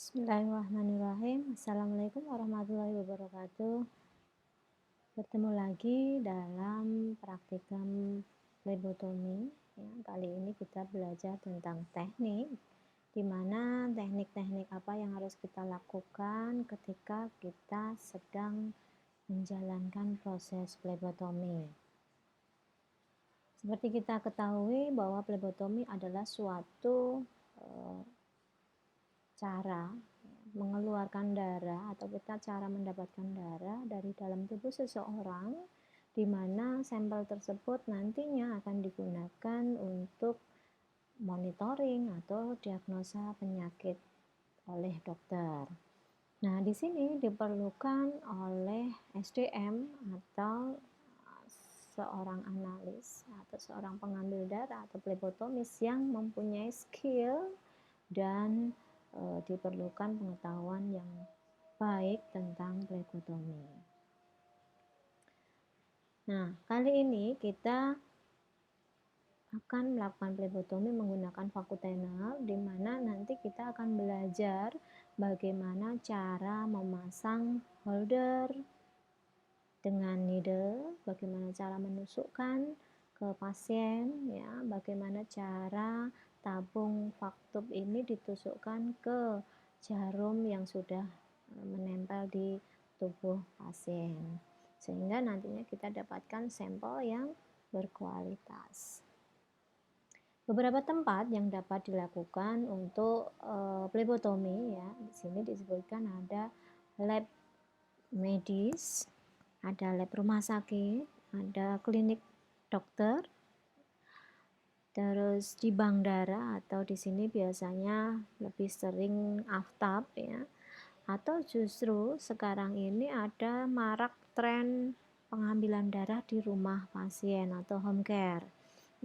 Bismillahirrahmanirrahim. Assalamualaikum warahmatullahi wabarakatuh. Bertemu lagi dalam praktikum flebotomi. Ya, kali ini kita belajar tentang teknik, di mana teknik-teknik apa yang harus kita lakukan ketika kita sedang menjalankan proses flebotomi. Seperti kita ketahui bahwa flebotomi adalah suatu cara mengeluarkan darah atau kita cara mendapatkan darah dari dalam tubuh seseorang, di mana sampel tersebut nantinya akan digunakan untuk monitoring atau diagnosa penyakit oleh dokter. Nah, di sini diperlukan oleh SDM atau seorang analis atau seorang pengambil darah atau flebotomis yang mempunyai skill dan diperlukan pengetahuan yang baik tentang flebotomi. Nah, kali ini kita akan melakukan flebotomi menggunakan vakutenal, di mana nanti kita akan belajar bagaimana cara memasang holder dengan needle, bagaimana cara menusukkan ke pasien, ya, bagaimana cara tabung vaktub ini ditusukkan ke jarum yang sudah menempel di tubuh pasien, sehingga nantinya kita dapatkan sampel yang berkualitas. Beberapa tempat yang dapat dilakukan untuk flebotomi, ya, di sini disebutkan ada lab medis, ada lab rumah sakit, ada klinik dokter, terus di bank darah, atau di sini biasanya lebih sering aftab, ya, atau justru sekarang ini ada marak tren pengambilan darah di rumah pasien atau home care.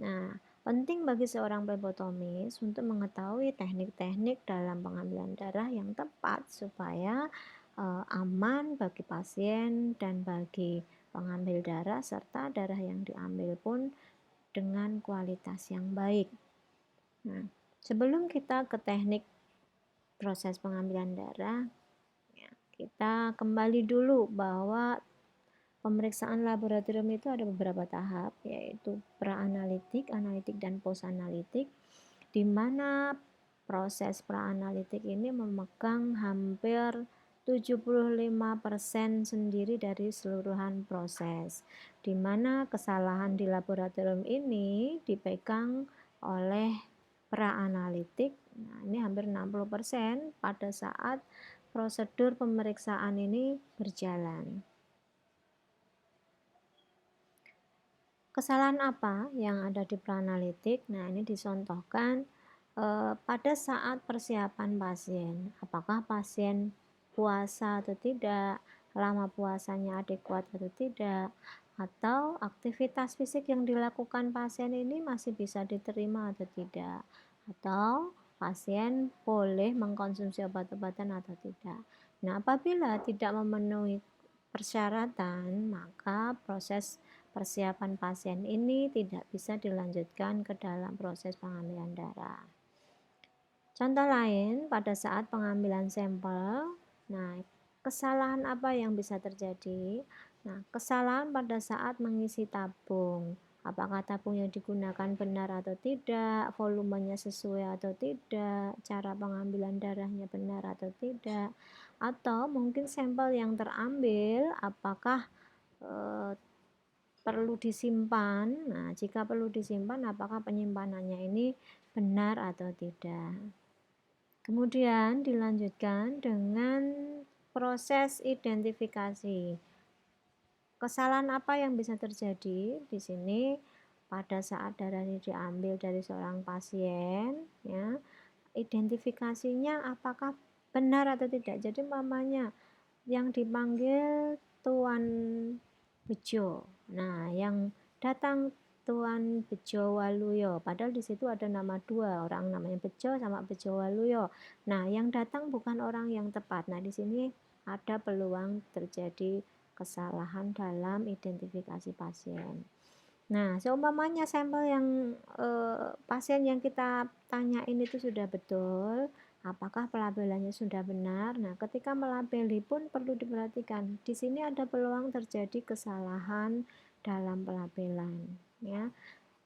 Nah, penting bagi seorang flebotomis untuk mengetahui teknik-teknik dalam pengambilan darah yang tepat supaya aman bagi pasien dan bagi pengambil darah, serta darah yang diambil pun dengan kualitas yang baik. Nah, sebelum kita ke teknik proses pengambilan darah, ya, kita kembali dulu bahwa pemeriksaan laboratorium itu ada beberapa tahap, yaitu pra-analitik, analitik, dan post-analitik, di mana proses pra-analitik ini memegang hampir 75% sendiri dari seluruhan proses, di mana kesalahan di laboratorium ini dipegang oleh pra-analitik. Nah, ini hampir 60% pada saat prosedur pemeriksaan ini berjalan. Kesalahan apa yang ada di pra-analitik? Nah, ini dicontohkan pada saat persiapan pasien. Apakah pasien puasa atau tidak, lama puasanya adekuat atau tidak, atau aktivitas fisik yang dilakukan pasien ini masih bisa diterima atau tidak, atau pasien boleh mengkonsumsi obat-obatan atau tidak. Nah, apabila tidak memenuhi persyaratan, maka proses persiapan pasien ini tidak bisa dilanjutkan ke dalam proses pengambilan darah. Contoh lain, pada saat pengambilan sampel, nah, kesalahan apa yang bisa terjadi? Nah, kesalahan pada saat mengisi tabung. Apakah tabung yang digunakan benar atau tidak, volumenya sesuai atau tidak, cara pengambilan darahnya benar atau tidak, atau mungkin sampel yang terambil apakah perlu disimpan. Nah, jika perlu disimpan, apakah penyimpanannya ini benar atau tidak. Kemudian dilanjutkan dengan proses identifikasi. Kesalahan apa yang bisa terjadi di sini pada saat darah ini diambil dari seorang pasien, ya, identifikasinya apakah benar atau tidak. Jadi mamanya yang dipanggil Tuan Bejo. Nah, yang datang Tuan Bejo Waluyo, padahal di situ ada nama dua orang, namanya Bejo sama Bejo Waluyo. Nah, yang datang bukan orang yang tepat. Nah, di sini ada peluang terjadi kesalahan dalam identifikasi pasien. Nah, seumpamanya sampel yang pasien yang kita tanyain itu sudah betul, apakah pelabelannya sudah benar. Nah, ketika melabeli pun perlu diperhatikan. Di sini ada peluang terjadi kesalahan dalam pelabelan, ya.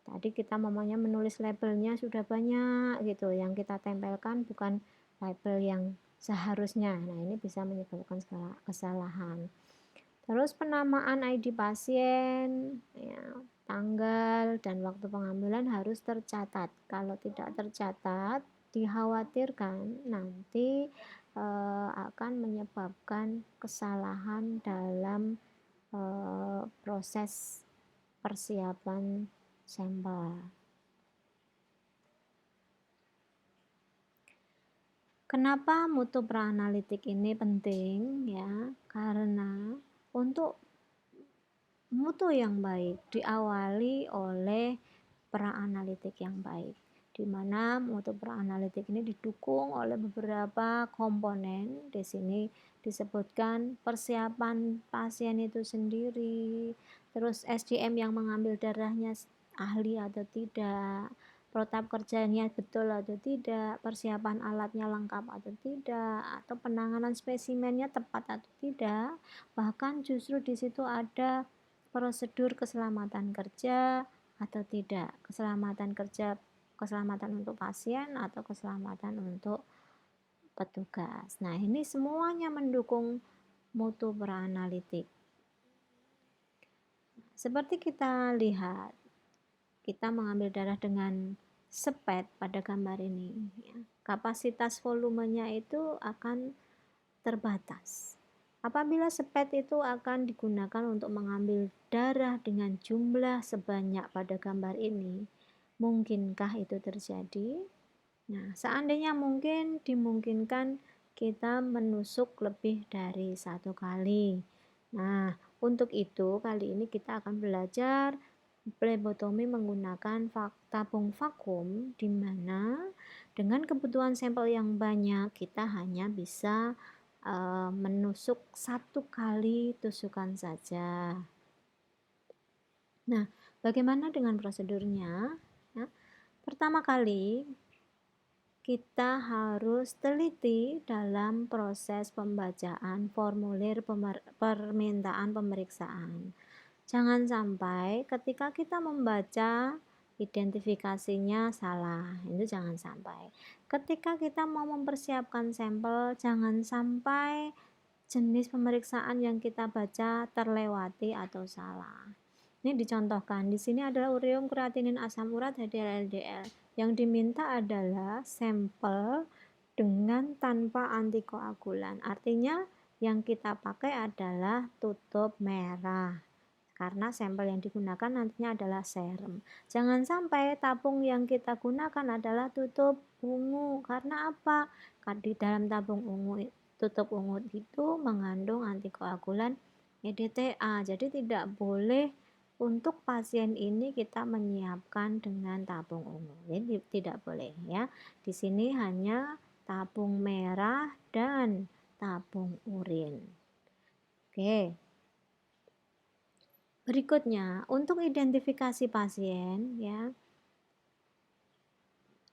Tadi kita mamanya menulis labelnya sudah banyak gitu, yang kita tempelkan bukan label yang seharusnya. Nah, ini bisa menyebabkan kesalahan. Terus penamaan ID pasien, ya, tanggal dan waktu pengambilan harus tercatat. Kalau tidak tercatat, dikhawatirkan nanti akan menyebabkan kesalahan dalam proses persiapan sampel. Kenapa mutu praanalitik ini penting, ya? Karena untuk mutu yang baik diawali oleh praanalitik yang baik, di mana mutu praanalitik ini didukung oleh beberapa komponen. Di sini disebutkan persiapan pasien itu sendiri, terus SDM yang mengambil darahnya ahli atau tidak, protap kerjanya betul atau tidak, persiapan alatnya lengkap atau tidak, atau penanganan spesimennya tepat atau tidak. Bahkan justru di situ ada prosedur keselamatan kerja atau tidak, keselamatan kerja, keselamatan untuk pasien atau keselamatan untuk petugas. Nah, ini semuanya mendukung mutu praanalitik. Seperti kita lihat, kita mengambil darah dengan sepet pada gambar ini, ya. Kapasitas volumenya itu akan terbatas. Apabila sepet itu akan digunakan untuk mengambil darah dengan jumlah sebanyak pada gambar ini, mungkinkah itu terjadi? Nah, seandainya mungkin, dimungkinkan kita menusuk lebih dari satu kali. Nah, untuk itu kali ini kita akan belajar plebotomi menggunakan tabung vakum, di mana dengan kebutuhan sampel yang banyak kita hanya bisa menusuk satu kali tusukan saja. Nah, bagaimana dengan prosedurnya? Ya, pertama kali kita harus teliti dalam proses pembacaan formulir permintaan pemeriksaan. Jangan sampai ketika kita membaca identifikasinya salah, itu jangan sampai. Ketika kita mau mempersiapkan sampel, jangan sampai jenis pemeriksaan yang kita baca terlewati atau salah. Ini dicontohkan, di sini adalah ureum, kreatinin, asam urat, HDL, LDL. Yang diminta adalah sampel dengan tanpa antikoagulan. Artinya yang kita pakai adalah tutup merah, karena sampel yang digunakan nantinya adalah serum. Jangan sampai tabung yang kita gunakan adalah tutup ungu. Karena apa? Karena di dalam tabung ungu, tutup ungu itu mengandung antikoagulan EDTA. Jadi tidak boleh untuk pasien ini kita menyiapkan dengan tabung ungu. Jadi tidak boleh, ya. Di sini hanya tabung merah dan tabung urin. Oke. Berikutnya, untuk identifikasi pasien, ya.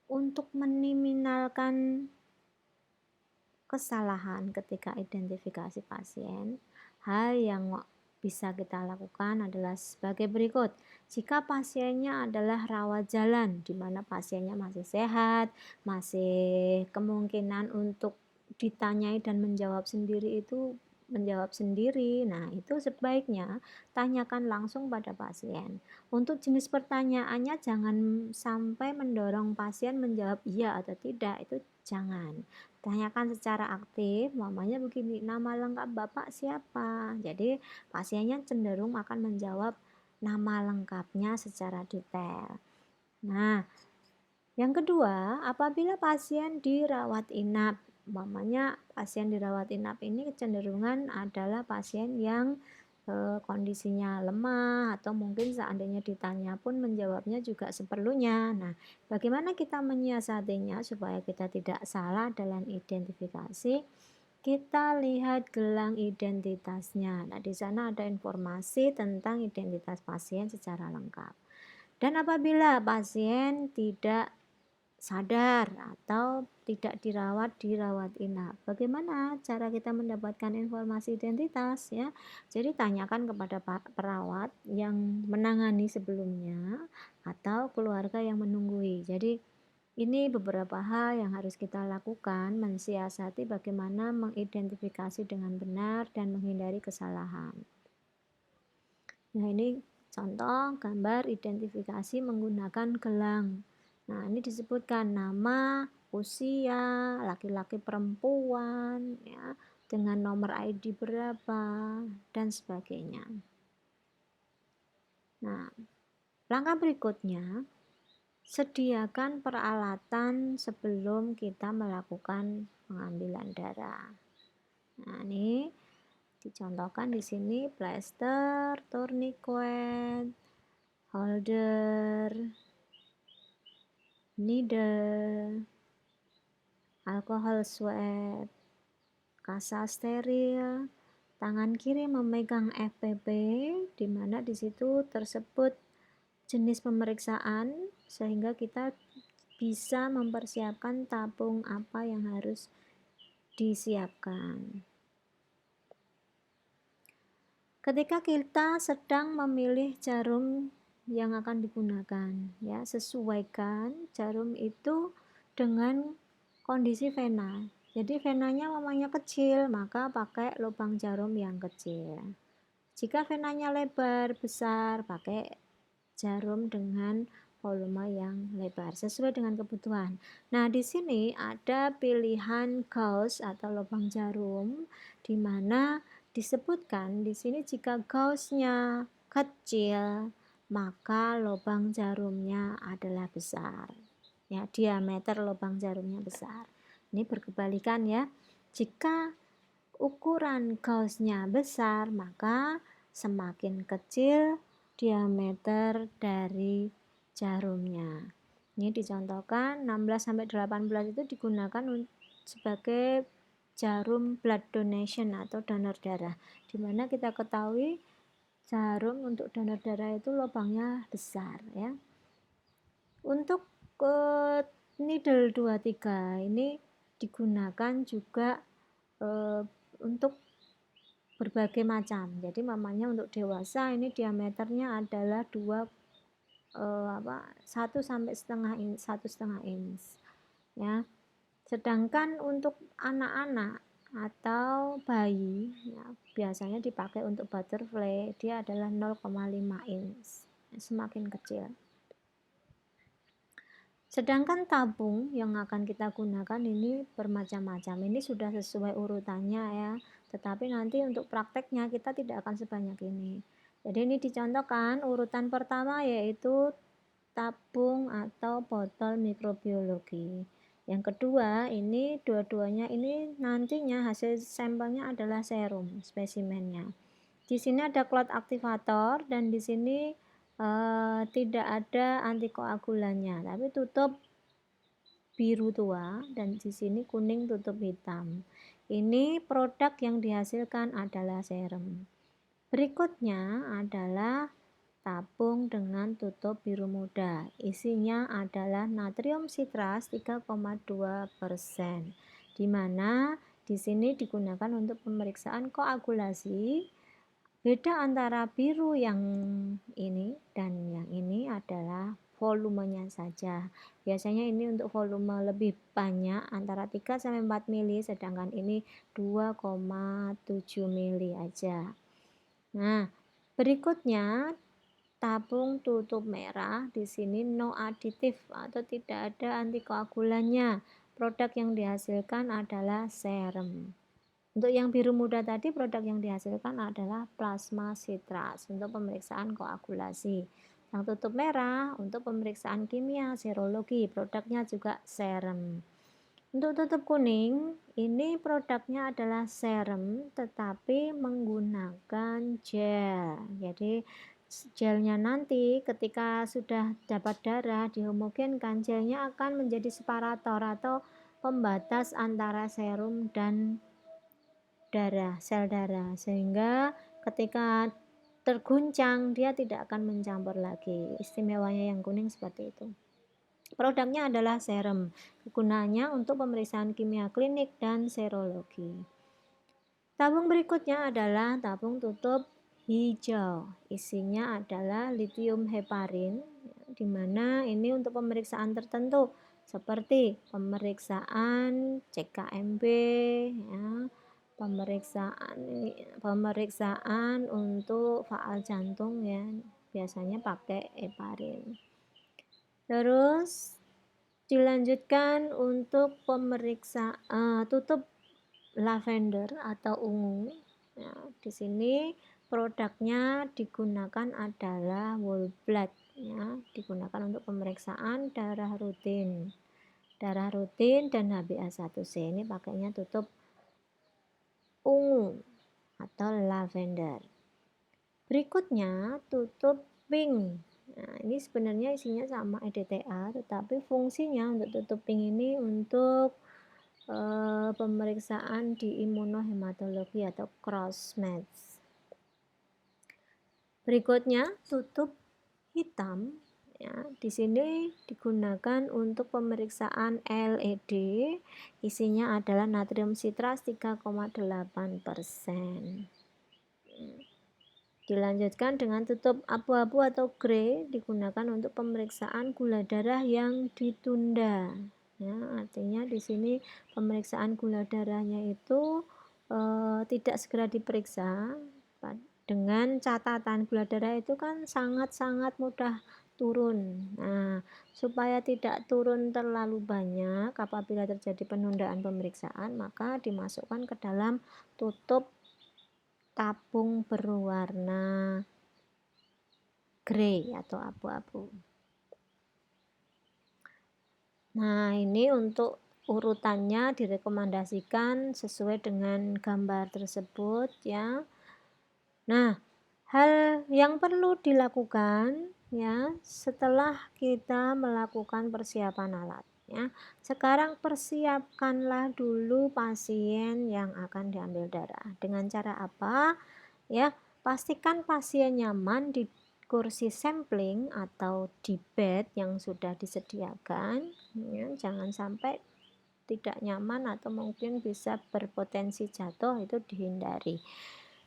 Untuk meminimalkan kesalahan ketika identifikasi pasien, hal yang bisa kita lakukan adalah sebagai berikut. Jika pasiennya adalah rawat jalan, di mana pasiennya masih sehat, masih kemungkinan untuk ditanyai dan menjawab sendiri itu menjawab sendiri. Nah, itu sebaiknya tanyakan langsung pada pasien. Untuk jenis pertanyaannya jangan sampai mendorong pasien menjawab iya atau tidak, itu jangan. Tanyakan secara aktif, mamanya begini, nama lengkap Bapak siapa? Jadi pasiennya cenderung akan menjawab nama lengkapnya secara detail. Nah, yang kedua, apabila pasien dirawat inap, mamanya pasien dirawat inap ini kecenderungan adalah pasien yang kondisinya lemah, atau mungkin seandainya ditanya pun menjawabnya juga seperlunya. Nah, bagaimana kita menyiasatinya supaya kita tidak salah dalam identifikasi? Kita lihat gelang identitasnya. Nah, di sana ada informasi tentang identitas pasien secara lengkap. Dan apabila pasien tidak sadar atau tidak dirawat di rawat inap. Bagaimana cara kita mendapatkan informasi identitas ya? Jadi tanyakan kepada perawat yang menangani sebelumnya atau keluarga yang menunggui. Jadi ini beberapa hal yang harus kita lakukan, mensiasati bagaimana mengidentifikasi dengan benar dan menghindari kesalahan. Nah, ini contoh gambar identifikasi menggunakan gelang. Nah, ini disebutkan nama, usia, laki-laki perempuan, ya, dengan nomor ID berapa, dan sebagainya. Nah, langkah berikutnya, sediakan peralatan sebelum kita melakukan pengambilan darah. Nah, ini dicontohkan di sini plester, tourniquet, holder, needle, alkohol swab, kasa steril, tangan kiri memegang FPP, di mana di situ tersebut jenis pemeriksaan sehingga kita bisa mempersiapkan tabung apa yang harus disiapkan. Ketika kita sedang memilih jarum yang akan digunakan, ya, sesuaikan jarum itu dengan kondisi vena. Jadi venanya mamanya kecil, maka pakai lubang jarum yang kecil. Jika venanya lebar, besar, pakai jarum dengan volume yang lebar sesuai dengan kebutuhan. Nah, di sini ada pilihan gauge atau lubang jarum di mana disebutkan di sini jika gauge-nya kecil, maka lubang jarumnya adalah besar. Ya, diameter lubang jarumnya besar. Ini berkebalikan ya. Jika ukuran gauge-nya besar, maka semakin kecil diameter dari jarumnya. Ini dicontohkan 16-18 itu digunakan sebagai jarum blood donation atau donor darah, dimana kita ketahui jarum untuk donor darah itu lubangnya besar ya. Untuk needle 23 ini digunakan juga untuk berbagai macam. Jadi mamanya untuk dewasa ini diameternya adalah 1 sampai setengah inch ya. Sedangkan untuk anak-anak atau bayi ya, biasanya dipakai untuk butterfly, dia adalah 0,5 inch, semakin kecil. Sedangkan tabung yang akan kita gunakan ini bermacam-macam. Ini sudah sesuai urutannya ya. Tetapi nanti untuk prakteknya kita tidak akan sebanyak ini. Jadi ini dicontohkan urutan pertama yaitu tabung atau botol mikrobiologi. Yang kedua ini dua-duanya ini nantinya hasil sampelnya adalah serum spesimennya. Di sini ada clot aktivator dan di sini tidak ada antikoagulannya, tapi tutup biru tua dan di sini kuning tutup hitam. Ini produk yang dihasilkan adalah serum. Berikutnya adalah tabung dengan tutup biru muda. Isinya adalah natrium sitras 3,2%, di mana di sini digunakan untuk pemeriksaan koagulasi. Beda antara biru yang ini dan yang ini adalah volumenya saja. Biasanya ini untuk volume lebih banyak antara 3 sampai 4 mili, sedangkan ini 2,7 mili aja. Nah, berikutnya tabung tutup merah, di sini no aditif atau tidak ada antikoagulannya. Produk yang dihasilkan adalah serum. Untuk yang biru muda tadi, produk yang dihasilkan adalah plasma sitras untuk pemeriksaan koagulasi. Yang tutup merah untuk pemeriksaan kimia serologi, produknya juga serum. Untuk tutup kuning, ini produknya adalah serum tetapi menggunakan gel. Jadi gelnya nanti ketika sudah dapat darah dihomogenkan, gelnya akan menjadi separator atau pembatas antara serum dan darah, sel darah, sehingga ketika terguncang dia tidak akan mencampur lagi. Istimewanya yang kuning seperti itu. Produknya adalah serum. Kegunaannya untuk pemeriksaan kimia klinik dan serologi. Tabung berikutnya adalah tabung tutup hijau. Isinya adalah lithium heparin, di mana ini untuk pemeriksaan tertentu seperti pemeriksaan CKMB, ya, pemeriksaan untuk faal jantung, ya, biasanya pakai heparin. Terus dilanjutkan untuk pemeriksaan tutup lavender atau ungu. Ya, di sini produknya digunakan adalah whole blood, ya, digunakan untuk pemeriksaan darah rutin dan HbA1c. Ini pakainya tutup ungu atau lavender. Berikutnya tutup pink. Nah, ini sebenarnya isinya sama EDTA, tetapi fungsinya untuk tutup pink ini untuk pemeriksaan di imunohematologi atau cross match. Berikutnya tutup hitam, ya, di sini digunakan untuk pemeriksaan LED. Isinya adalah natrium sitras 3,8%. Dilanjutkan dengan tutup abu-abu atau grey, digunakan untuk pemeriksaan gula darah yang ditunda. Ya, artinya di sini pemeriksaan gula darahnya itu tidak segera diperiksa, dengan catatan gula darah itu kan sangat-sangat mudah turun. Nah, supaya tidak turun terlalu banyak apabila terjadi penundaan pemeriksaan, maka dimasukkan ke dalam tutup tabung berwarna grey atau abu-abu. Nah, ini untuk urutannya direkomendasikan sesuai dengan gambar tersebut, ya. Nah, hal yang perlu dilakukan, ya, setelah kita melakukan persiapan alat, ya. Sekarang persiapkanlah dulu pasien yang akan diambil darah. Dengan cara apa? Ya, pastikan pasien nyaman di kursi sampling atau di bed yang sudah disediakan, ya. Jangan sampai tidak nyaman atau mungkin bisa berpotensi jatuh, itu dihindari.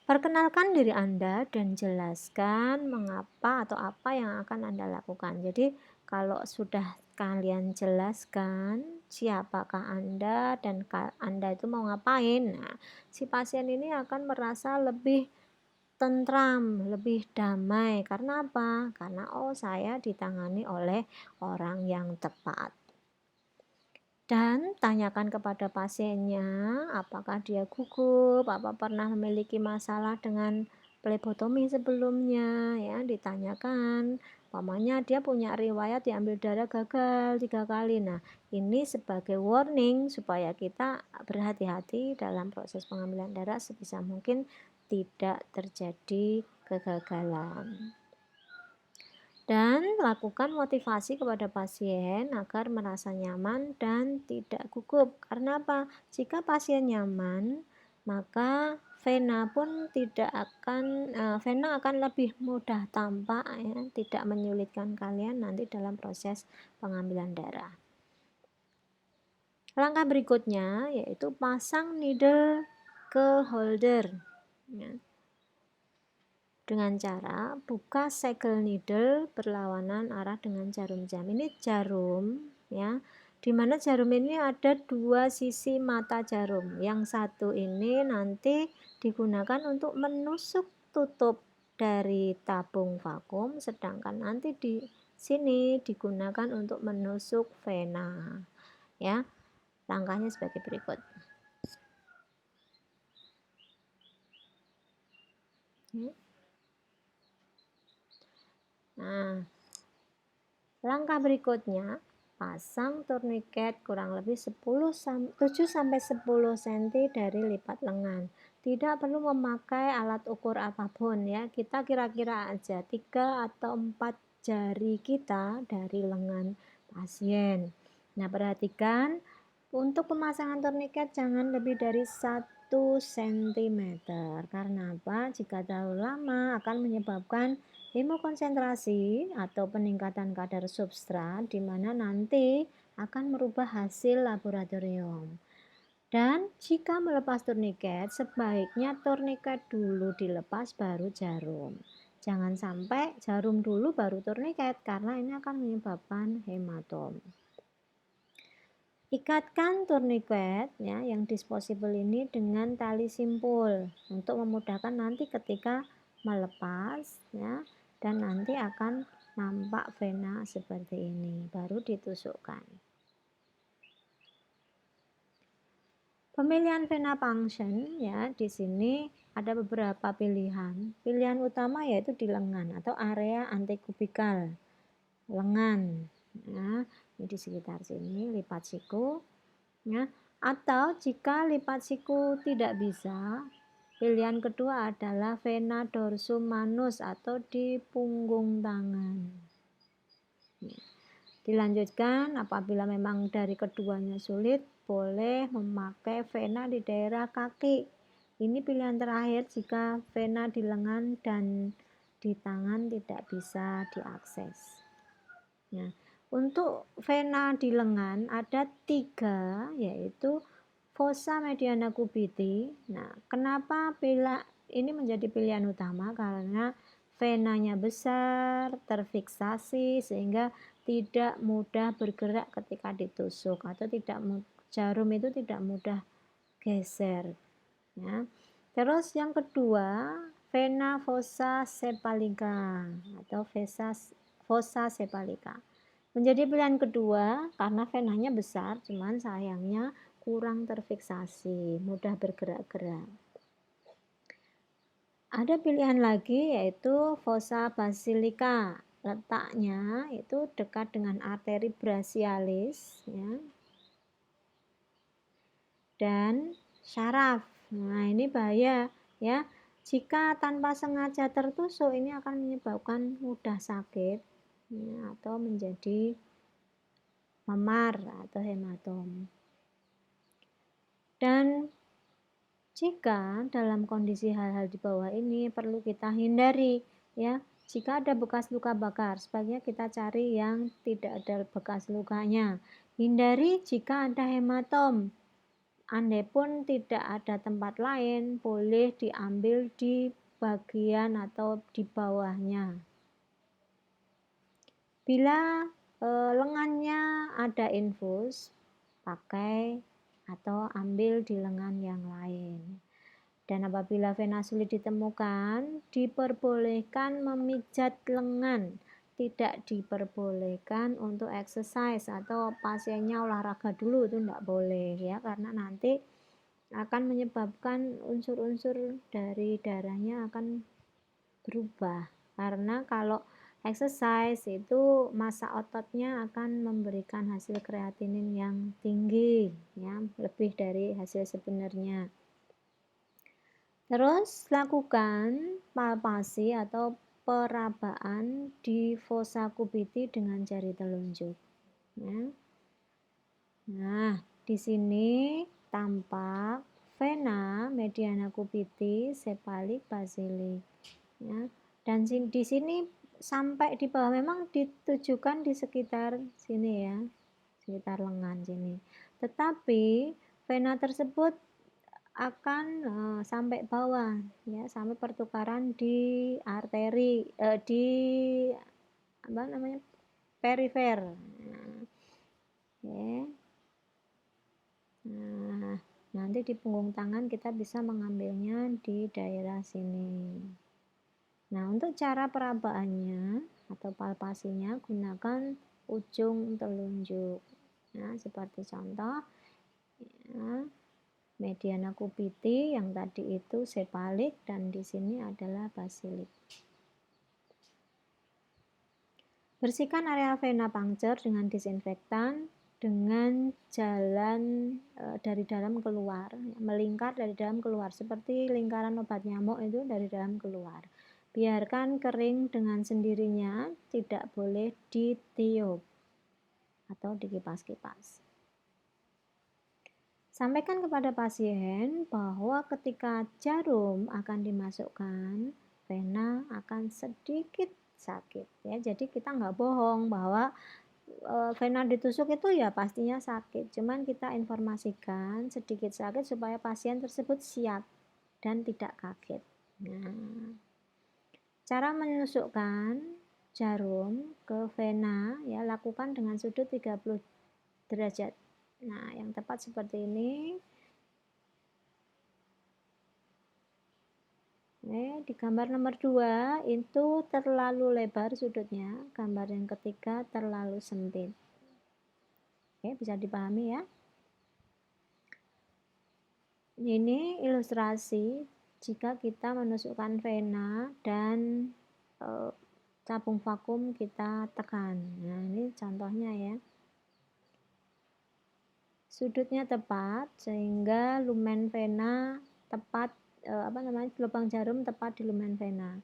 Perkenalkan diri Anda dan jelaskan mengapa atau apa yang akan Anda lakukan. Jadi, kalau sudah kalian jelaskan siapakah Anda dan Anda itu mau ngapain, nah, si pasien ini akan merasa lebih tentram, lebih damai. Karena apa? Karena saya ditangani oleh orang yang tepat. Dan tanyakan kepada pasiennya apakah dia gugup, apa pernah memiliki masalah dengan plebotomi sebelumnya, ya, ditanyakan. Umpamanya dia punya riwayat diambil darah gagal 3 kali. Nah, ini sebagai warning supaya kita berhati-hati dalam proses pengambilan darah, sebisa mungkin tidak terjadi kegagalan. Dan lakukan motivasi kepada pasien agar merasa nyaman dan tidak gugup. Karena apa? Jika pasien nyaman, maka vena akan lebih mudah tampak, ya, tidak menyulitkan kalian nanti dalam proses pengambilan darah. Langkah berikutnya yaitu pasang needle ke holder, ya, dengan cara buka segel needle berlawanan arah dengan jarum jam. Ini jarum, ya, dimana jarum ini ada dua sisi mata jarum. Yang satu ini nanti digunakan untuk menusuk tutup dari tabung vakum, sedangkan nanti di sini digunakan untuk menusuk vena, ya. Langkahnya sebagai berikut. Nah, langkah berikutnya, pasang tourniquet kurang lebih 7-10 cm dari lipat lengan. Tidak perlu memakai alat ukur apapun, ya. Kita kira-kira aja 3 atau 4 jari kita dari lengan pasien. Nah, perhatikan untuk pemasangan tourniquet jangan lebih dari 1 cm. Karena apa? Jika terlalu lama akan menyebabkan Hemokonsentrasi atau peningkatan kadar substrat di mana nanti akan merubah hasil laboratorium. Dan jika melepas turniket, sebaiknya turniket dulu dilepas baru jarum. Jangan sampai jarum dulu baru turniket karena ini akan menyebabkan hematom. Ikatkan turniket ya, yang disposable ini dengan tali simpul untuk memudahkan nanti ketika melepas ya, dan nanti akan nampak vena seperti ini baru ditusukkan. Pemilihan vena punction ya, di sini ada beberapa pilihan. Pilihan utama yaitu di lengan atau area antikubikal lengan. Ya, ini di sekitar sini lipat siku ya. Atau jika lipat siku tidak bisa, pilihan kedua adalah vena dorsum manus atau di punggung tangan. Dilanjutkan, apabila memang dari keduanya sulit, boleh memakai vena di daerah kaki. Ini pilihan terakhir jika vena di lengan dan di tangan tidak bisa diakses. Nah, untuk vena di lengan ada 3, yaitu fossa mediana cubiti. Nah, kenapa ini menjadi pilihan utama? Karena venanya besar, terfiksasi sehingga tidak mudah bergerak ketika ditusuk atau jarum itu tidak mudah geser ya. Terus yang kedua, vena fossa sepalica atau fossa sepalica menjadi pilihan kedua karena venanya besar, cuman sayangnya kurang terfiksasi, mudah bergerak-gerak. Ada pilihan lagi yaitu fossa basilica. Letaknya itu dekat dengan arteri brachialis ya, dan syaraf. Nah, ini bahaya ya. Jika tanpa sengaja tertusuk, ini akan menyebabkan mudah sakit ya, atau menjadi memar atau hematom. Dan jika dalam kondisi hal-hal di bawah ini perlu kita hindari ya. Jika ada bekas luka bakar, sebaiknya kita cari yang tidak ada bekas lukanya. Hindari jika ada hematom. Andai pun tidak ada tempat lain, boleh diambil di bagian atau di bawahnya. Bila lengannya ada infus, pakai atau ambil di lengan yang lain. Dan apabila vena sulit ditemukan, diperbolehkan memijat lengan, tidak diperbolehkan untuk exercise atau pasiennya olahraga dulu, itu tidak boleh ya, karena nanti akan menyebabkan unsur-unsur dari darahnya akan berubah, karena kalau exercise itu massa ototnya akan memberikan hasil kreatinin yang tinggi ya, lebih dari hasil sebenarnya. Terus lakukan palpasi atau perabaan di fossa cubiti dengan jari telunjuk. Ya. Nah, di sini tampak vena mediana cubiti, sepalik, basilik. Ya. Dan di sini sampai di bawah memang ditujukan di sekitar sini ya, sekitar lengan sini. Tetapi vena tersebut akan sampai bawah ya, sampai pertukaran di arteri di apa namanya, perifer. Nah, nah, nanti di punggung tangan kita bisa mengambilnya di daerah sini. Nah, untuk cara perabaannya atau palpasinya gunakan ujung telunjuk. Nah, seperti contoh ya, mediana cubiti yang tadi itu sepalik dan di sini adalah basilik. Bersihkan area vena puncture dengan disinfektan dengan jalan dari dalam keluar, melingkar dari dalam keluar seperti lingkaran obat nyamuk itu dari dalam keluar. Biarkan kering dengan sendirinya, tidak boleh ditiup atau dikipas-kipas. Sampaikan kepada pasien bahwa ketika jarum akan dimasukkan, vena akan sedikit sakit ya. Jadi kita nggak bohong bahwa vena ditusuk itu ya pastinya sakit. Cuman kita informasikan sedikit sakit supaya pasien tersebut siap dan tidak kaget. Nah, cara menusukkan jarum ke vena ya lakukan dengan sudut 30 derajat. Nah, yang tepat seperti ini. Di gambar nomor 2 itu terlalu lebar sudutnya, gambar yang ketiga terlalu sempit. Bisa dipahami ya. Ini ilustrasi jika kita menusukkan vena dan tabung vakum kita tekan. Nah, ini contohnya ya. Sudutnya tepat sehingga lumen vena tepat lubang jarum tepat di lumen vena.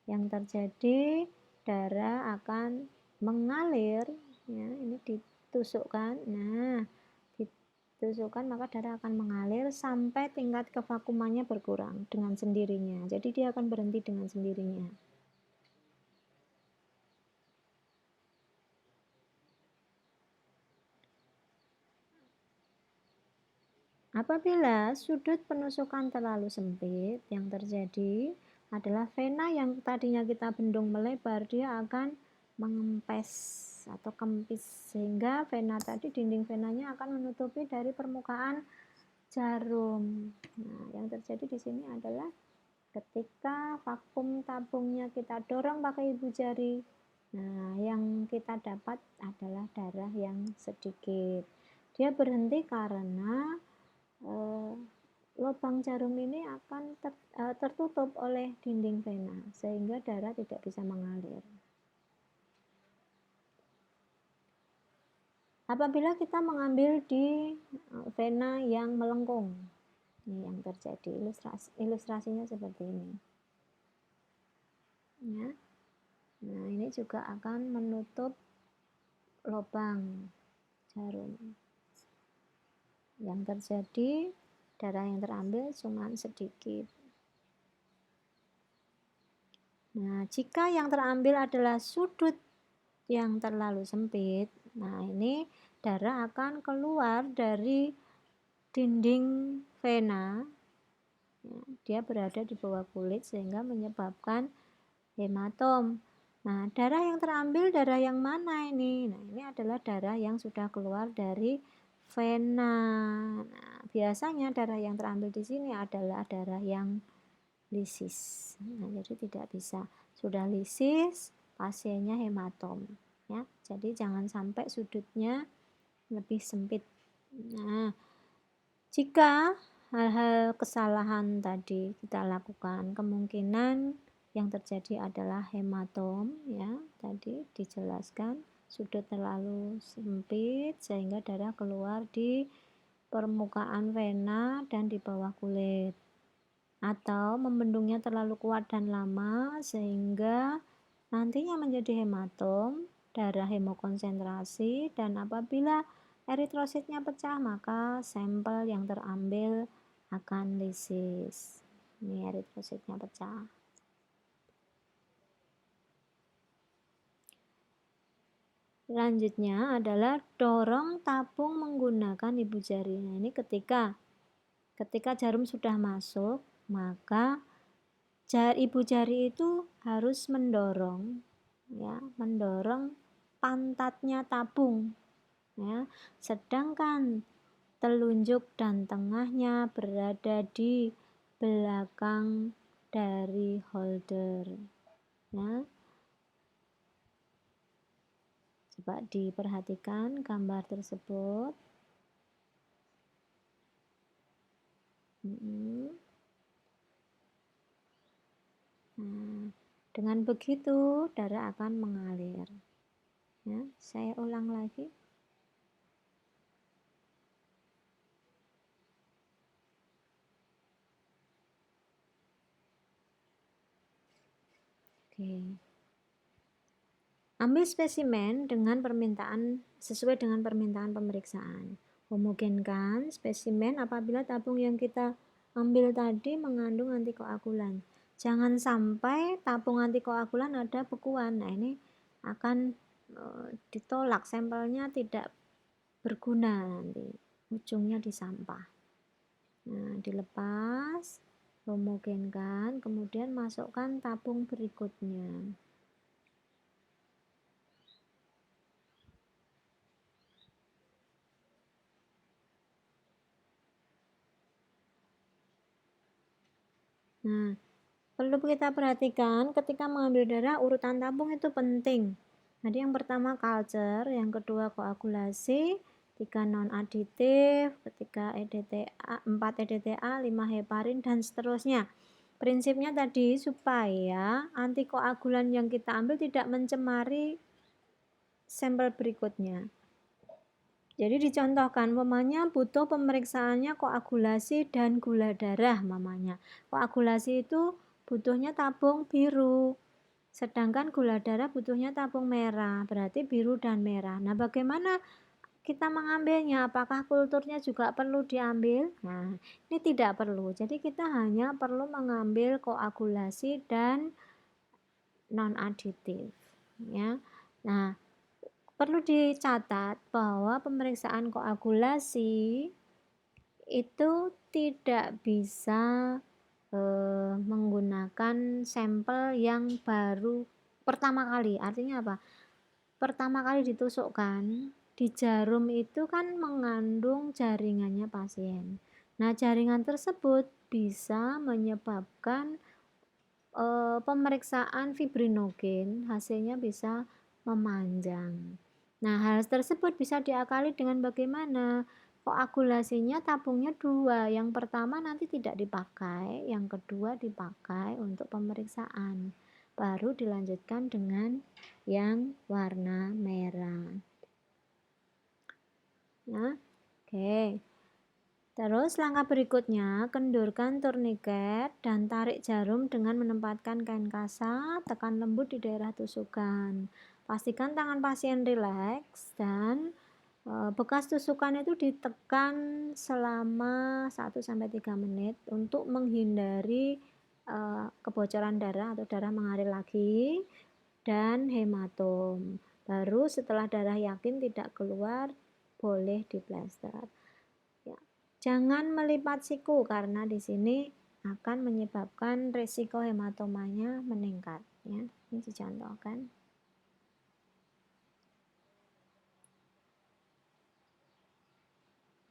Yang terjadi darah akan mengalir ya, ini ditusukkan. Nah, ditusukkan maka darah akan mengalir sampai tingkat kevakumannya berkurang dengan sendirinya. Jadi dia akan berhenti dengan sendirinya. Apabila sudut penusukan terlalu sempit, yang terjadi adalah vena yang tadinya kita bendung melebar, dia akan mengempes atau kempis sehingga vena tadi, dinding venanya akan menutupi dari permukaan jarum. Nah, yang terjadi di sini adalah ketika vakum tabungnya kita dorong pakai ibu jari, nah yang kita dapat adalah darah yang sedikit. Dia berhenti karena lubang jarum ini akan tertutup oleh dinding vena sehingga darah tidak bisa mengalir. Apabila kita mengambil di vena yang melengkung, ini yang terjadi, ilustrasinya seperti ini ya. Nah, ini juga akan menutup lubang jarum. Yang terjadi darah yang terambil cuma sedikit. Nah, jika yang terambil adalah sudut yang terlalu sempit, nah ini darah akan keluar dari dinding vena. Dia berada di bawah kulit sehingga menyebabkan hematom. Nah, darah yang terambil darah yang mana ini? Nah, ini adalah darah yang sudah keluar dari vena. Nah, biasanya darah yang terambil di sini adalah darah yang lisis. Nah, jadi tidak bisa. Sudah lisis, pasiennya hematom. Ya, jadi jangan sampai sudutnya lebih sempit. Nah, jika hal-hal kesalahan tadi kita lakukan, kemungkinan yang terjadi adalah hematom ya, tadi dijelaskan sudut terlalu sempit sehingga darah keluar di permukaan vena dan di bawah kulit, atau membendungnya terlalu kuat dan lama sehingga nantinya menjadi hematom, darah hemokonsentrasi, dan apabila eritrositnya pecah maka sampel yang terambil akan lisis. Ini eritrositnya pecah. Selanjutnya adalah dorong tabung menggunakan ibu jari. Nah, ini ketika jarum sudah masuk, maka ibu jari itu harus mendorong ya, mendorong pantatnya tabung ya. Sedangkan telunjuk dan tengahnya berada di belakang dari holder ya. Coba diperhatikan gambar tersebut. Nah, dengan begitu darah akan mengalir ya. Saya ulang lagi. Oke. Ambil spesimen sesuai dengan permintaan pemeriksaan. Homogenkan spesimen apabila tabung yang kita ambil tadi mengandung antikoagulan. Jangan sampai tabung antikoagulan ada bekuan. Nah, ini akan ditolak, sampelnya tidak berguna nanti, ujungnya di sampah. Nah, dilepas, homogenkan, kemudian masukkan tabung berikutnya. Nah, perlu kita perhatikan ketika mengambil darah, urutan tabung itu penting. Jadi yang pertama culture, yang kedua koagulasi, 3 non-aditif, ketiga EDTA, 4 EDTA, 5 heparin, dan seterusnya. Prinsipnya tadi supaya antikoagulan yang kita ambil tidak mencemari sampel berikutnya. Jadi dicontohkan, mamanya butuh pemeriksaannya koagulasi dan gula darah mamanya. Koagulasi itu butuhnya tabung biru, sedangkan gula darah butuhnya tabung merah, berarti biru dan merah. Nah, bagaimana kita mengambilnya? Apakah kulturnya juga perlu diambil? Nah, ini tidak perlu. Jadi kita hanya perlu mengambil koagulasi dan non-aditif, ya. Nah, perlu dicatat bahwa pemeriksaan koagulasi itu tidak bisa menggunakan sampel yang baru pertama kali. Artinya apa? Pertama kali ditusukkan di jarum itu kan mengandung jaringannya pasien. Nah, jaringan tersebut bisa menyebabkan pemeriksaan fibrinogen, hasilnya bisa memanjang. Nah, hal tersebut bisa diakali dengan bagaimana? Koagulasinya tabungnya 2, yang pertama nanti tidak dipakai, yang kedua dipakai untuk pemeriksaan. Baru dilanjutkan dengan yang warna merah. Nah, oke. Terus langkah berikutnya, kendurkan turniket dan tarik jarum dengan menempatkan kain kasa, tekan lembut di daerah tusukan. Pastikan tangan pasien rileks dan bekas tusukan itu ditekan selama 1-3 menit untuk menghindari kebocoran darah atau darah mengalir lagi dan hematom. Baru setelah darah yakin tidak keluar, boleh diplester. Jangan melipat siku karena di sini akan menyebabkan risiko hematomanya meningkat, ya. Ini dicontohkan.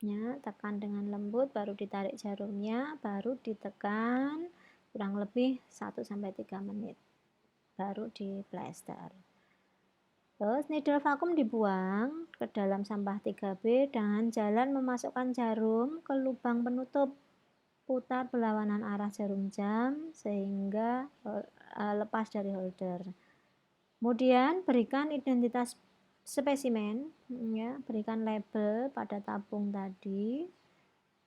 Ya, tekan dengan lembut, baru ditarik jarumnya, baru ditekan kurang lebih 1-3 menit. Baru diplester. Terus needle vakum dibuang ke dalam sampah 3B dengan jalan memasukkan jarum ke lubang penutup. Putar berlawanan arah jarum jam sehingga lepas dari holder. Kemudian berikan identitas spesimen, ya, berikan label pada tabung tadi.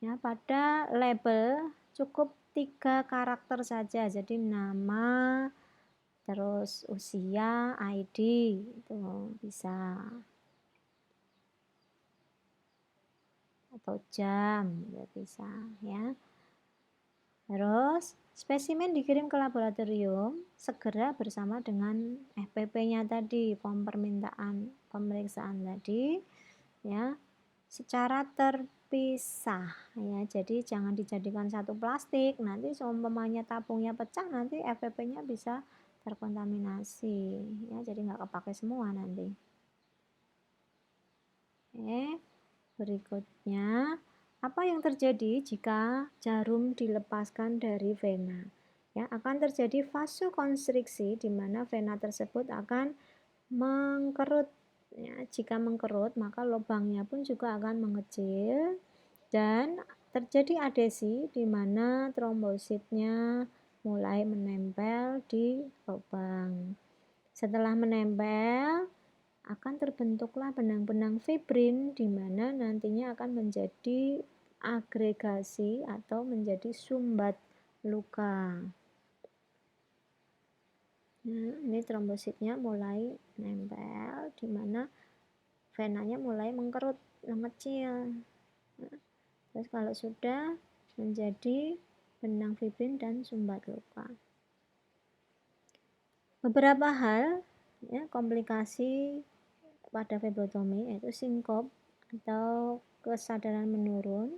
Ya, pada label cukup 3 karakter saja, jadi nama, terus usia, ID, itu bisa, atau jam, ya bisa, ya. Terus spesimen dikirim ke laboratorium segera bersama dengan FPP-nya tadi, form permintaan pemeriksaan tadi, ya, secara terpisah, ya. Jadi jangan dijadikan satu plastik, nanti seumpamanya tabungnya pecah nanti FPP-nya bisa terkontaminasi, ya, jadi nggak kepake semua nanti. Oke, berikutnya, apa yang terjadi jika jarum dilepaskan dari vena? Ya, akan terjadi vasokonstriksi di mana vena tersebut akan mengkerut. Ya, jika mengkerut, maka lubangnya pun juga akan mengecil dan terjadi adesi di mana trombositnya mulai menempel di lubang. Setelah menempel, akan terbentuklah benang-benang fibrin di mana nantinya akan menjadi agregasi atau menjadi sumbat luka. Nah, ini trombositnya mulai nempel di mana venanya mulai mengkerut, mengecil. Nah, terus kalau sudah menjadi benang fibrin dan sumbat luka. Beberapa hal ya, komplikasi pada flebotomi yaitu sinkop atau kesadaran menurun,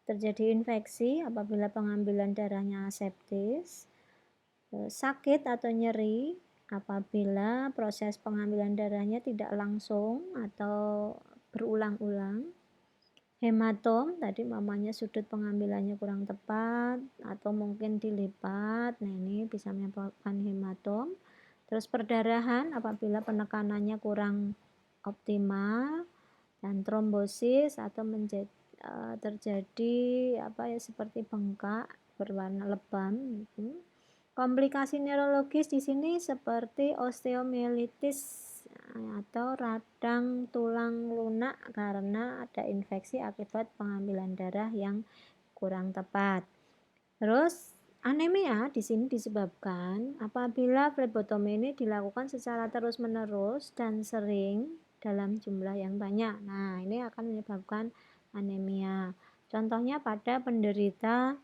terjadi infeksi apabila pengambilan darahnya aseptis, sakit atau nyeri apabila proses pengambilan darahnya tidak langsung atau berulang-ulang, hematom tadi mamanya sudut pengambilannya kurang tepat atau mungkin dilipat, nah ini bisa menyebabkan hematom. Terus perdarahan apabila penekanannya kurang optimal, dan trombosis atau terjadi seperti bengkak berwarna lebam gitu. Komplikasi neurologis di sini seperti osteomielitis atau radang tulang lunak karena ada infeksi akibat pengambilan darah yang kurang tepat. Terus anemia di sini disebabkan apabila flebotomi ini dilakukan secara terus-menerus dan sering dalam jumlah yang banyak. Nah, ini akan menyebabkan anemia. Contohnya pada penderita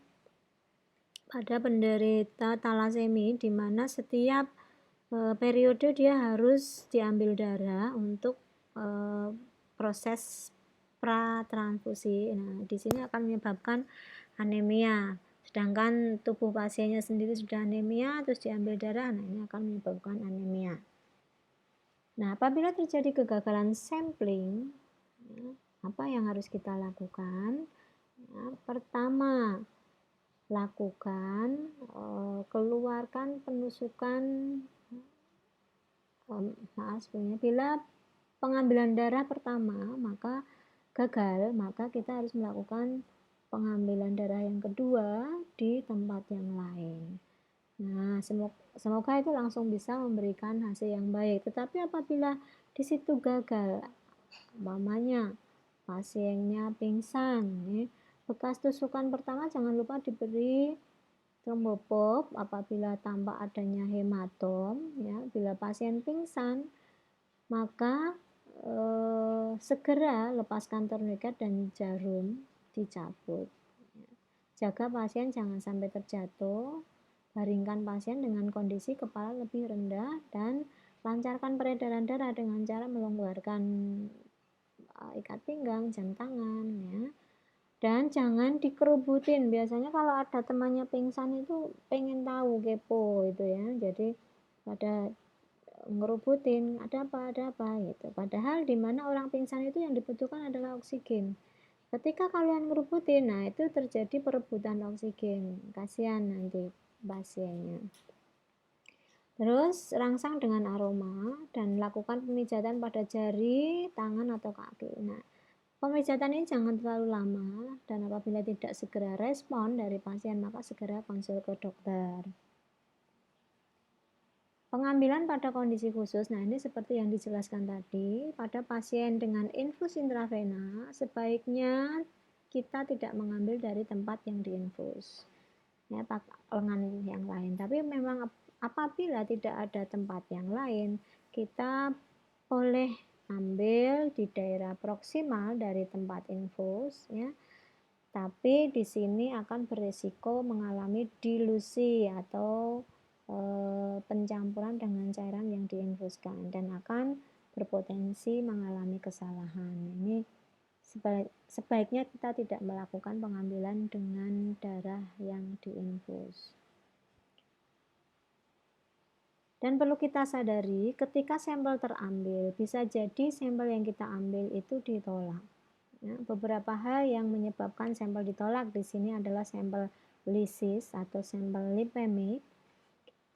talasemi di mana setiap periode dia harus diambil darah untuk proses pratransfusi. Nah, di sini akan menyebabkan anemia. Sedangkan tubuh pasiennya sendiri sudah anemia, terus diambil darah, nah ini akan menyebabkan anemia. Nah, apabila terjadi kegagalan sampling, ya, apa yang harus kita lakukan? Ya, pertama, lakukan keluarkan penusukan bila pengambilan darah pertama maka gagal, maka kita harus melakukan pengambilan darah yang kedua di tempat yang lain. Nah, semoga itu langsung bisa memberikan hasil yang baik. Tetapi apabila di situ gagal, umpamanya pasiennya pingsan, bekas tusukan pertama jangan lupa diberi trombopop apabila tampak adanya hematom. Ya, bila pasien pingsan, maka segera lepaskan tourniquet dan jarum dicabut. Jaga pasien jangan sampai terjatuh. Baringkan pasien dengan kondisi kepala lebih rendah dan lancarkan peredaran darah dengan cara melonggarkan ikat pinggang, jam tangan, ya. Dan jangan dikerubutin. Biasanya kalau ada temannya pingsan itu pengen tahu, kepo itu ya. Jadi pada ngerubutin, ada apa gitu. Padahal di mana orang pingsan itu yang dibutuhkan adalah oksigen. Ketika kalian ngerubutin, nah itu terjadi perebutan oksigen. Kasihan nanti pasiennya. Terus rangsang dengan aroma dan lakukan pemijatan pada jari, tangan atau kaki. Nah, pemijatan ini jangan terlalu lama dan apabila tidak segera respon dari pasien maka segera konsul ke dokter. Pengambilan pada kondisi khusus, nah ini seperti yang dijelaskan tadi, pada pasien dengan infus intravena sebaiknya kita tidak mengambil dari tempat yang diinfus, ya, lengan yang lain. Tapi memang apabila tidak ada tempat yang lain, kita boleh ambil di daerah proksimal dari tempat infus, ya. Tapi di sini akan berisiko mengalami dilusi atau pencampuran dengan cairan yang diinfuskan dan akan berpotensi mengalami kesalahan. Ini sebaiknya kita tidak melakukan pengambilan dengan darah yang diinfus. Dan perlu kita sadari, ketika sampel terambil, bisa jadi sampel yang kita ambil itu ditolak. Ya, beberapa hal yang menyebabkan sampel ditolak di sini adalah sampel lisis atau sampel lipemik.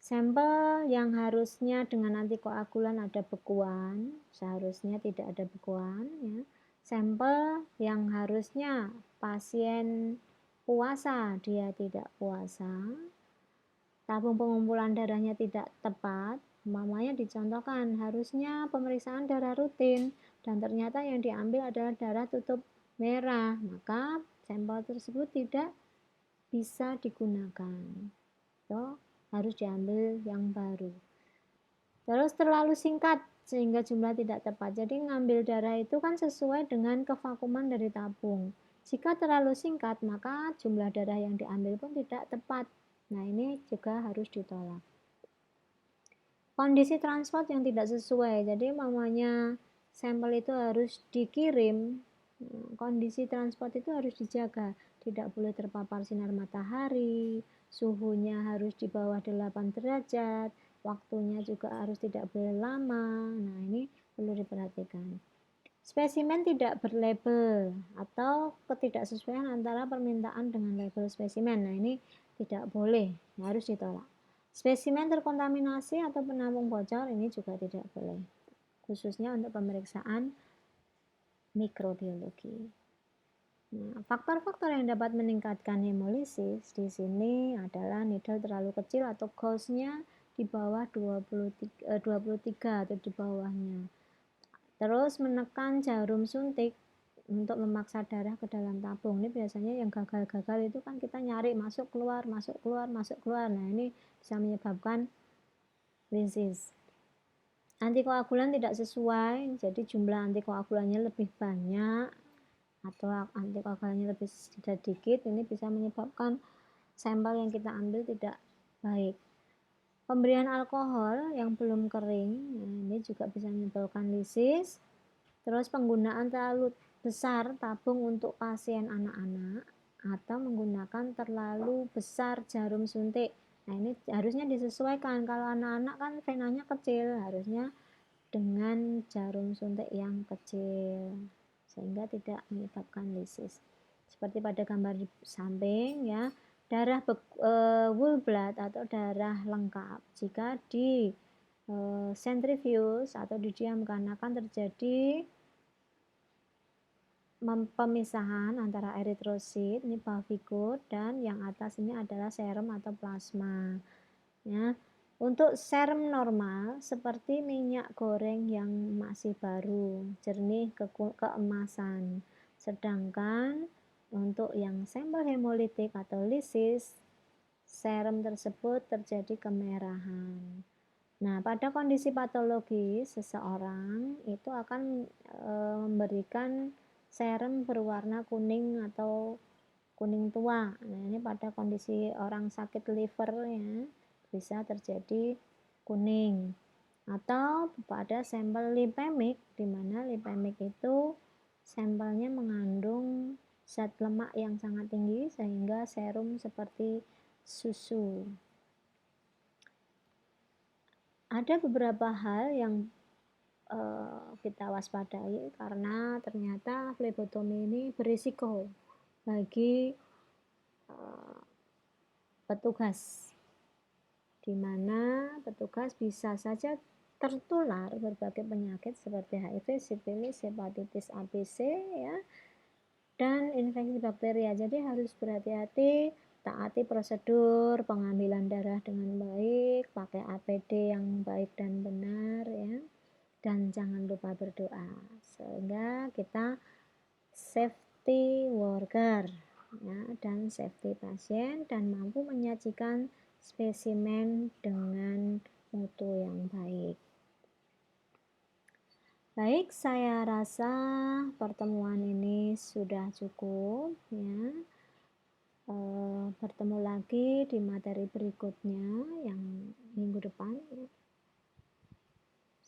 Sampel yang harusnya dengan antikoagulan ada bekuan, seharusnya tidak ada bekuan. Ya. Sampel yang harusnya pasien puasa, dia tidak puasa. Tabung pengumpulan darahnya tidak tepat. Umpamanya dicontohkan, harusnya pemeriksaan darah rutin dan ternyata yang diambil adalah darah tutup merah, maka sampel tersebut tidak bisa digunakan. So, harus diambil yang baru. Terus terlalu singkat sehingga jumlah tidak tepat. Jadi ngambil darah itu kan sesuai dengan kevakuman dari tabung. Jika terlalu singkat, maka jumlah darah yang diambil pun tidak tepat. Nah, ini juga harus ditolak. kondisi transport yang tidak sesuai. Jadi mamanya sampel itu harus dikirim, kondisi transport itu harus dijaga, tidak boleh terpapar sinar matahari, suhunya harus di bawah 8 derajat, waktunya juga harus tidak boleh lama. Nah, ini perlu diperhatikan. Spesimen tidak berlabel atau ketidaksesuaian antara permintaan dengan label spesimen. Nah, ini tidak boleh, harus ditolak. Spesimen terkontaminasi atau penampung bocor ini juga tidak boleh, khususnya untuk pemeriksaan mikrobiologi. Nah, faktor-faktor yang dapat meningkatkan hemolisis di sini adalah needle terlalu kecil atau gauge-nya di bawah 23 atau di bawahnya. Terus menekan jarum suntik untuk memaksa darah ke dalam tabung. Ini biasanya yang gagal-gagal itu kan kita nyari masuk keluar, masuk keluar, masuk keluar. Nah, ini bisa menyebabkan lysis. Antikoagulan tidak sesuai, jadi jumlah antikoagulannya lebih banyak atau antikoagulannya lebih sedikit, ini bisa menyebabkan sampel yang kita ambil tidak baik. Pemberian alkohol yang belum kering, nah ini juga bisa menyebabkan lysis. Terus penggunaan terlalu besar tabung untuk pasien anak-anak atau menggunakan terlalu besar jarum suntik. Nah, ini harusnya disesuaikan. Kalau anak-anak kan venanya kecil, harusnya dengan jarum suntik yang kecil sehingga tidak menyebabkan lysis. Seperti pada gambar di samping ya, darah whole blood atau darah lengkap jika di sentrifuge atau didiamkan akan terjadi pemisahan antara eritrosit, ini bavigut, dan yang atas ini adalah serum atau plasma. Ya, untuk serum normal seperti minyak goreng yang masih baru, jernih keemasan. Sedangkan untuk yang sampel hemolitik atau lysis, serum tersebut terjadi kemerahan. Nah, pada kondisi patologis seseorang itu akan memberikan serum berwarna kuning atau kuning tua. Nah, ini pada kondisi orang sakit liver ya, bisa terjadi kuning. Atau pada sampel lipemik, di mana lipemik itu sampelnya mengandung zat lemak yang sangat tinggi sehingga serum seperti susu. Ada beberapa hal yang kita waspadai karena ternyata flebotomi ini berisiko bagi petugas, di mana petugas bisa saja tertular berbagai penyakit seperti HIV, sifilis, hepatitis ABC ya, dan infeksi bakteria. Jadi harus berhati-hati, taati prosedur pengambilan darah dengan baik, pakai APD yang baik dan benar ya. Dan jangan lupa berdoa sehingga kita safety worker ya, dan safety pasien dan mampu menyajikan spesimen dengan mutu yang baik. Baik, saya rasa pertemuan ini sudah cukup ya. Bertemu lagi di materi berikutnya yang minggu depan ya.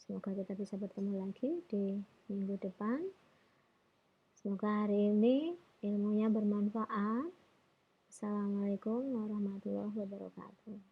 Semoga kita bisa bertemu lagi di minggu depan. Semoga hari ini ilmunya bermanfaat. Assalamualaikum warahmatullahi wabarakatuh.